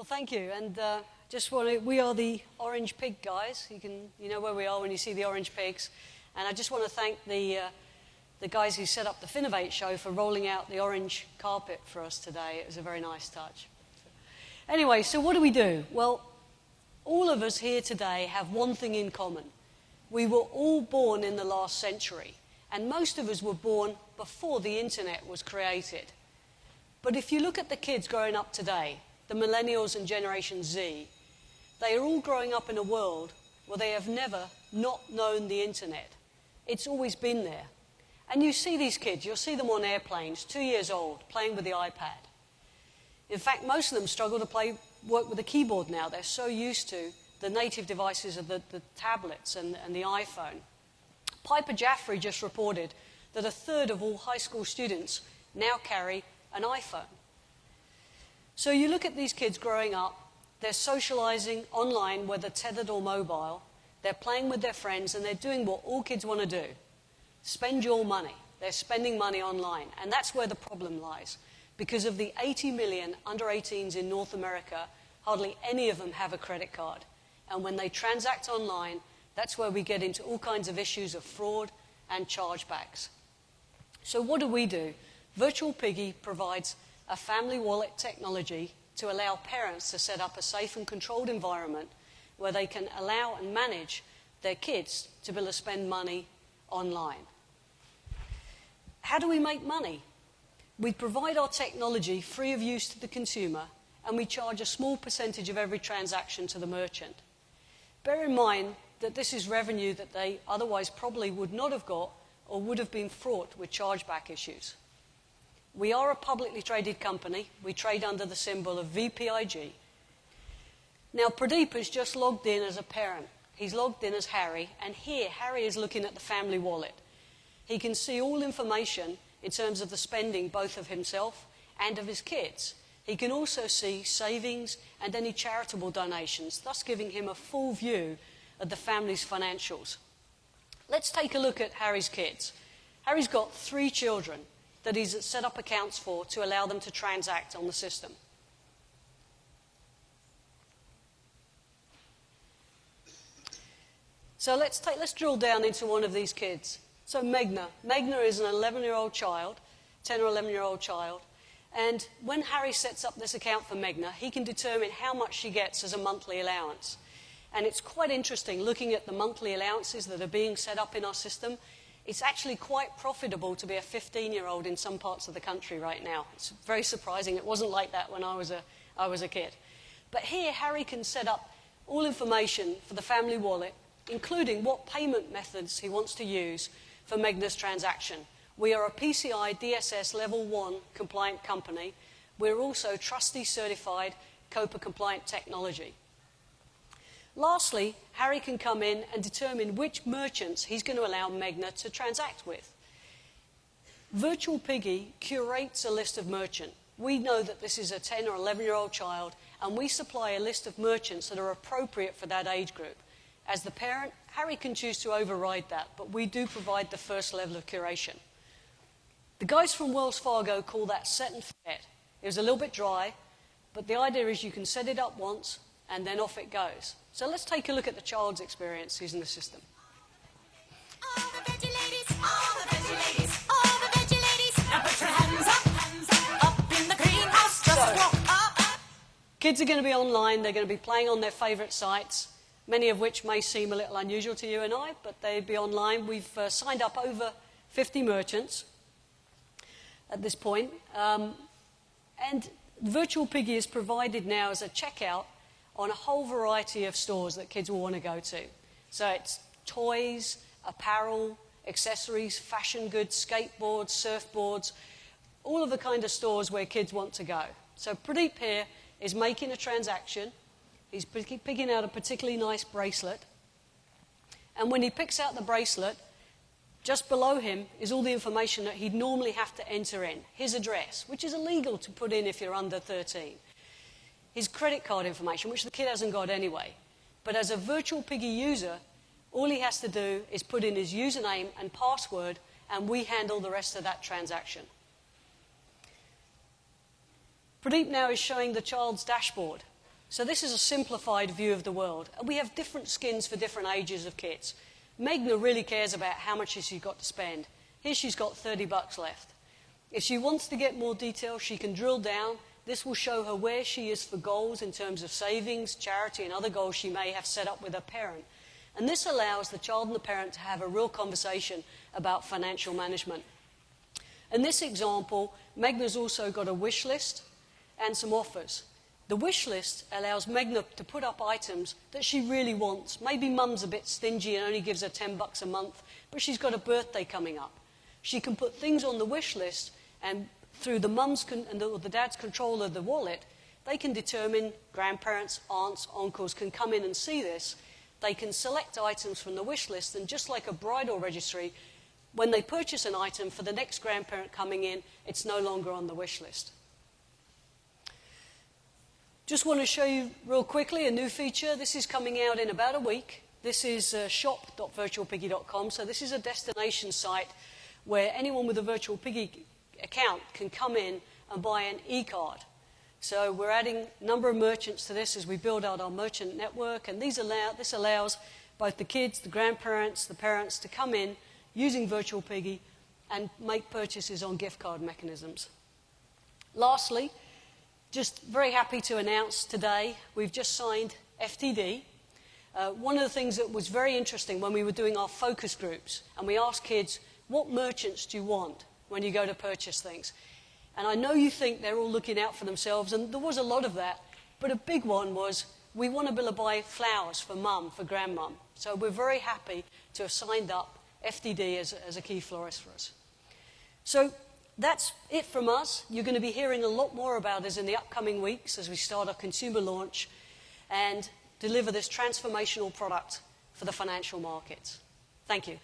Well, thank you. And we are the Orange Pig guys. You know where we are when you see the orange pigs. And I just want to thank the guys who set up the Finovate show for rolling out the orange carpet for us today. It was a very nice touch. Anyway, so what do? Well, all of us here today have one thing in common. We were all born in the last century, and most of us were born before the internet was created. But if you look at the kids growing up today, the millennials and Generation Z, they are all growing up in a world where they have never not known the internet. It's always been there. And you see these kids, you'll see them on airplanes, 2 years old, playing with the iPad. In fact, most of them struggle to work with a keyboard now. They're so used to the native devices of the tablets and the iPhone. Piper Jaffray just reported that 1/3 of all high school students now carry an iPhone. So you look at these kids growing up, they're socializing online, whether tethered or mobile, they're playing with their friends, and they're doing what all kids want to do. Spend your money. They're spending money online, and that's where the problem lies. Because of the 80 million under 18s in North America, hardly any of them have a credit card. And when they transact online, that's where we get into all kinds of issues of fraud and chargebacks. So what do? VirtualPiggy provides a family wallet technology to allow parents to set up a safe and controlled environment where they can allow and manage their kids to be able to spend money online. How do we make money? We provide our technology free of use to the consumer, and we charge a small percentage of every transaction to the merchant. Bear in mind that this is revenue that they otherwise probably would not have got or would have been fraught with chargeback issues. We are a publicly traded company. We trade under the symbol of VPIG. Now, Pradeep has just logged in as a parent. He's logged in as Harry, and here Harry is looking at the family wallet. He can see all information in terms of the spending both of himself and of his kids. He can also see savings and any charitable donations, thus giving him a full view of the family's financials. Let's take a look at Harry's kids. Harry's got 3 children that he's set up accounts for to allow them to transact on the system. So let's drill down into one of these kids. So Meghna is an 11-year-old child, 10 or 11-year-old child, and when Harry sets up this account for Meghna, he can determine how much she gets as a monthly allowance. And it's quite interesting looking at the monthly allowances that are being set up in our system. It's actually quite profitable to be a 15-year-old in some parts of the country right now. It's very surprising. It wasn't like that when I was a kid. But here, Harry can set up all information for the family wallet, including what payment methods he wants to use for Meghna's transaction. We are a PCI DSS Level 1 compliant company. We're also trustee certified COPA compliant technology. Lastly, Harry can come in and determine which merchants he's going to allow Meghna to transact with. VirtualPiggy curates a list of merchants. We know that this is a 10 or 11-year-old child, and we supply a list of merchants that are appropriate for that age group. As the parent, Harry can choose to override that, but we do provide the first level of curation. The guys from Wells Fargo call that set and forget. It was a little bit dry, but the idea is you can set it up once, and then off it goes. So let's take a look at the child's experience using the system. All the veggie ladies, all the veggie ladies, all the veggie ladies. Now put your hands up in the greenhouse. Just walk up. Kids are going to be online. They're going to be playing on their favorite sites, many of which may seem a little unusual to you and I, but they'd be online. We've signed up over 50 merchants at this point. And VirtualPiggy is provided now as a checkout on a whole variety of stores that kids will want to go to. So it's toys, apparel, accessories, fashion goods, skateboards, surfboards, all of the kind of stores where kids want to go. So Pradeep here is making a transaction. He's picking out a particularly nice bracelet. And when he picks out the bracelet, just below him is all the information that he'd normally have to enter in. His address, which is illegal to put in if you're under 13. His credit card information, which the kid hasn't got anyway. But as a VirtualPiggy user, all he has to do is put in his username and password, and we handle the rest of that transaction. Pradeep now is showing the child's dashboard. So this is a simplified view of the world. And we have different skins for different ages of kids. Megna really cares about how much she's got to spend. Here she's got $30 left. If she wants to get more detail, she can drill down. This will show her where she is for goals in terms of savings, charity, and other goals she may have set up with her parent. And this allows the child and the parent to have a real conversation about financial management. In this example, Megna's also got a wish list and some offers. The wish list allows Megna to put up items that she really wants. Maybe mum's a bit stingy and only gives her $10 a month, but she's got a birthday coming up. She can put things on the wish list, and through the mum's and the dad's control of the wallet, they can determine, grandparents, aunts, uncles can come in and see this. They can select items from the wish list, and just like a bridal registry, when they purchase an item for the next grandparent coming in, it's no longer on the wish list. Just want to show you real quickly a new feature. This is coming out in about a week. This is shop.virtualpiggy.com. So this is a destination site where anyone with a VirtualPiggy account can come in and buy an e-card. So we're adding a number of merchants to this as we build out our merchant network. And this allows both the kids, the grandparents, the parents to come in using VirtualPiggy and make purchases on gift card mechanisms. Lastly, just very happy to announce today we've just signed FTD. One of the things that was very interesting when we were doing our focus groups, and we asked kids, what merchants do you want when you go to purchase things? And I know you think they're all looking out for themselves, and there was a lot of that, but a big one was, we want to be able to buy flowers for mum, for grandmum. So we're very happy to have signed up FTD as a key florist for us. So that's it from us. You're going to be hearing a lot more about us in the upcoming weeks as we start our consumer launch and deliver this transformational product for the financial markets. Thank you.